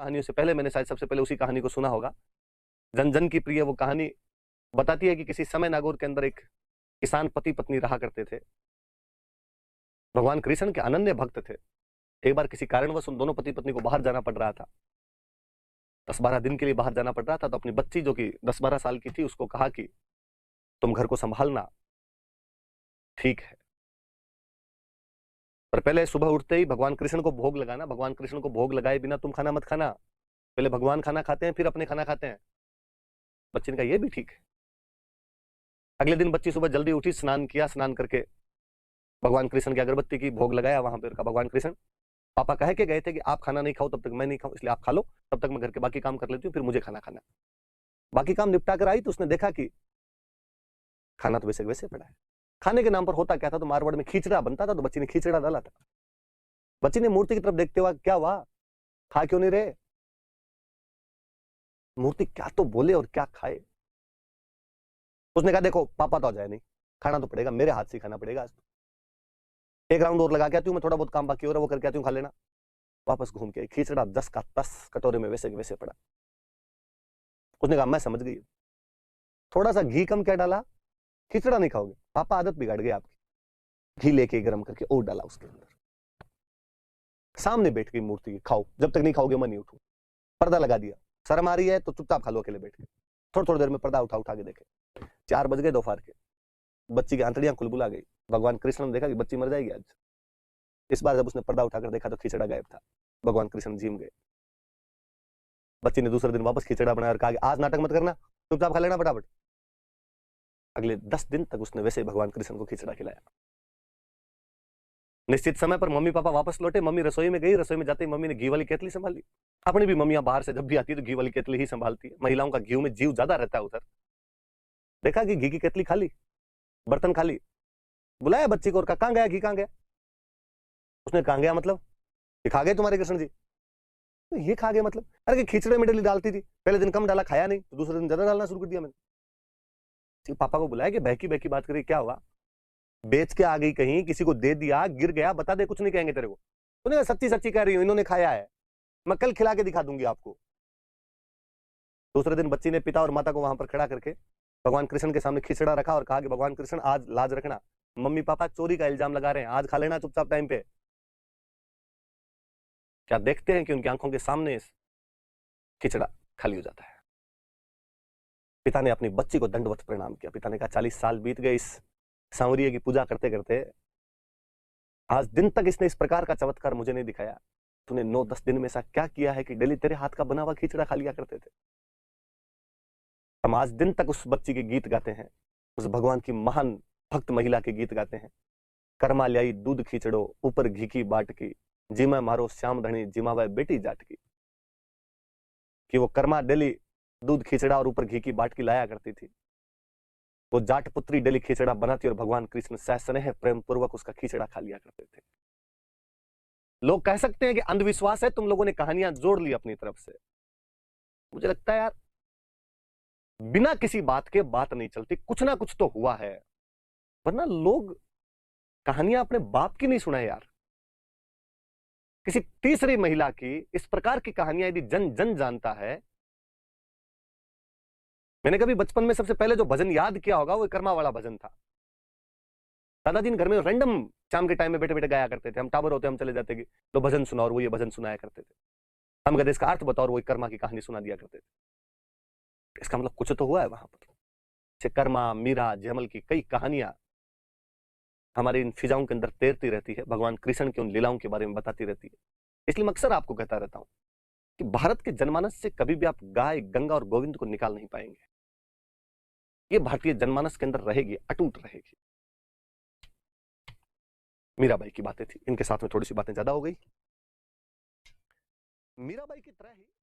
कहानियों से पहले मैंने शायद सबसे पहले उसी कहानी को सुना होगा। जन जन की प्रिय वो कहानी बताती है कि किसी समय नागौर के अंदर एक किसान पति पत्नी रहा करते थे। भगवान कृष्ण के अनन्य भक्त थे। एक बार किसी कारणवश उन दोनों पति पत्नी को बाहर जाना पड़ रहा था। 10-12 दिन के लिए बाहर जाना पड़ रहा था। तो अपनी बच्ची जो कि 10-12 साल की थी उसको कहा कि तुम घर को संभालना, ठीक है, पर पहले सुबह उठते ही भगवान कृष्ण को भोग लगाना। भगवान कृष्ण को भोग लगाए बिना तुम खाना मत खाना। पहले भगवान खाना खाते हैं फिर अपने खाना खाते हैं। बच्ची ने कहा यह भी ठीक है। अगले दिन बच्ची सुबह जल्दी उठी, स्नान किया, स्नान करके भगवान कृष्ण की अगरबत्ती की भोग लगाया वहां पर। कहा भगवान कृष्ण, पापा कह के गए थे कि आप खाना नहीं खाओ तब तक मैं नहीं खाऊं, इसलिए आप खा लो, तब तक मैं घर के बाकी काम कर लेती हूँ, फिर मुझे खाना खाना। बाकी काम निपटा कर आई तो उसने देखा कि खाना तो वैसे वैसे पड़ा है। खाने के नाम पर होता क्या था, तो मारवाड़ में खींचड़ा बनता था, तो बच्ची ने खींचड़ा डाला था। बच्ची ने मूर्ति की तरफ देखते हुआ, क्या हुआ, खा क्यों नहीं रहे? मूर्ति क्या तो बोले और क्या खाए। उसने कहा देखो पापा तो आ जाए नहीं, खाना तो पड़ेगा, मेरे हाथ से खाना पड़ेगा आज तो। एक राउंड और लगा के आती हूँ मैं, थोड़ा बहुत काम बाकी हो रहा है वो करके आती हूँ, खा लेना। वापस घूम के खींचड़ा 10 का 10 कटोरे में वैसे वैसे पड़ा। उसने कहा मैं समझ गई, थोड़ा सा घी कम क्या डाला, खिचड़ा नहीं खाओगे, पापा आदत बिगाड़ गई आपकी। घी लेके गर्म करके और डाला उसके अंदर, सामने बैठ गई मूर्ति के, खाओ, जब तक नहीं खाओगे मैं नहीं उठूं। पर्दा लगा दिया, शर्म आ रही है तो चुपचाप खा लो अकेले बैठ के। थोड़ी थोड़ी देर में पर्दा उठा उठा के देखे, 4 बज गए दोपहर के। बच्ची की आंतड़ियां खुलबुला गई। भगवान कृष्ण ने देखा कि बच्ची मर जाएगी आज। इस बार जब उसने पर्दा उठाकर देखा तो खिचड़ा गायब था। भगवान कृष्ण झीम गए। बच्ची ने दूसरे दिन वापस खिचड़ा बनाया और कहा कि आज नाटक मत करना, चुपचाप खा लेना फटाफट। अगले 10 दिन तक उसने वैसे भगवान कृष्ण को खिचड़ा खिलाया। निश्चित समय पर मम्मी पापा वापस लौटे। मम्मी रसोई में गई, रसोई में जाते ही मम्मी ने घी वाली केतली संभाली। अपनी भी मम्मियां बाहर से जब भी आती है तो घी वाली केतली ही संभालती है। महिलाओं का घी में जीव ज्यादा रहता है उधर। देखा कि घी की केतली खाली, बर्तन खाली। बुलाया बच्ची को और कहा कहां गया घी, कहां गया? उसने कहा गया मतलब, ये खा गए तुम्हारे कृष्ण जी? तो ये खा गए मतलब, अरे खिचड़े में डली डालती थी, पहले दिन कम डाला खाया नहीं, तो दूसरे दिन ज्यादा डालना शुरू कर दिया मैंने। पापा को बुलाया कि बहकी बहकी बात करी, क्या हुआ? बेच के आ गई कहीं, किसी को दे दिया, गिर गया, बता दे, कुछ नहीं कहेंगे तेरे को। तूने सच्ची सच्ची कह रही हूं, इन्होंने खाया है, मैं कल खिला के दिखा दूंगी आपको। दूसरे दिन बच्ची ने पिता और माता को वहां पर खड़ा करके भगवान कृष्ण के सामने खिचड़ा रखा और कहा कि भगवान कृष्ण आज लाज रखना, मम्मी पापा चोरी का इल्जाम लगा रहे हैं, आज खा लेना चुपचाप टाइम पे। क्या देखते हैं कि उनकी आंखों के सामने खिचड़ा खाली हो जाता है। पिता ने अपनी बच्ची को दंडवत प्रणाम किया। पिता ने कहा 40 साल बीत गए इस सांवरिये की पूजा करते करते, आज दिन तक इसने इस प्रकार का चमत्कार मुझे नहीं दिखाया। तूने 9-10 दिन में ऐसा क्या किया है कि डेली तेरे हाथ का बना हुआ खिचड़ा खा लिया करते थे। हम आज दिन तक उस बच्ची के गीत गाते हैं, उस भगवान की महान भक्त महिला के गीत गाते हैं। कर्मा ल्याई दूध खींचड़ो ऊपर घी की बाट की, जिमा मारो श्याम धनी जिमावे बेटी जाट की। कि वो कर्मा डेली दूध खींचड़ा और ऊपर घी की बाट की लाया करती थी। वो जाट पुत्री डेली खींचड़ा बनाती और भगवान कृष्ण सहस्नेह प्रेम पूर्वक उसका खींचड़ा खा लिया करते थे। लोग कह सकते हैं कि अंधविश्वास है, तुम लोगों ने कहानियां जोड़ ली अपनी तरफ से। मुझे लगता है यार, बिना किसी बात के बात नहीं चलती, कुछ ना कुछ तो हुआ है, वरना लोग कहानियां अपने बाप की नहीं सुनाए यार। किसी तीसरी महिला की इस प्रकार की कहानियां यदि जन जन जानता है। मैंने कभी बचपन में सबसे पहले जो भजन याद किया होगा वो कर्मा वाला भजन था। दादाजी घर में रैंडम शाम के टाइम में बैठे बैठे गाया करते थे। हम टावर होते हम चले जाते कि तो भजन सुना, और वो ये भजन सुनाया करते थे। हम कहते इसका अर्थ बताओ, और वो कर्मा की कहानी सुना दिया करते थे। इसका मतलब कुछ तो हुआ है वहां पर। कर्मा, मीरा, जमल की कई कहानियां हमारे इन फिजाओं के अंदर तैरती रहती है, भगवान कृष्ण की उन लीलाओं के बारे में बताती रहती है। इसलिए मैं अक्सर आपको कहता रहता हूं कि भारत के जनमानस से कभी भी आप गाय, गंगा और गोविंद को निकाल नहीं पाएंगे। ये भारतीय जनमानस के अंदर रहेगी, अटूट रहेगी। मीराबाई की बातें थी, इनके साथ में थोड़ी सी बातें ज्यादा हो गई। मीराबाई की तरह ही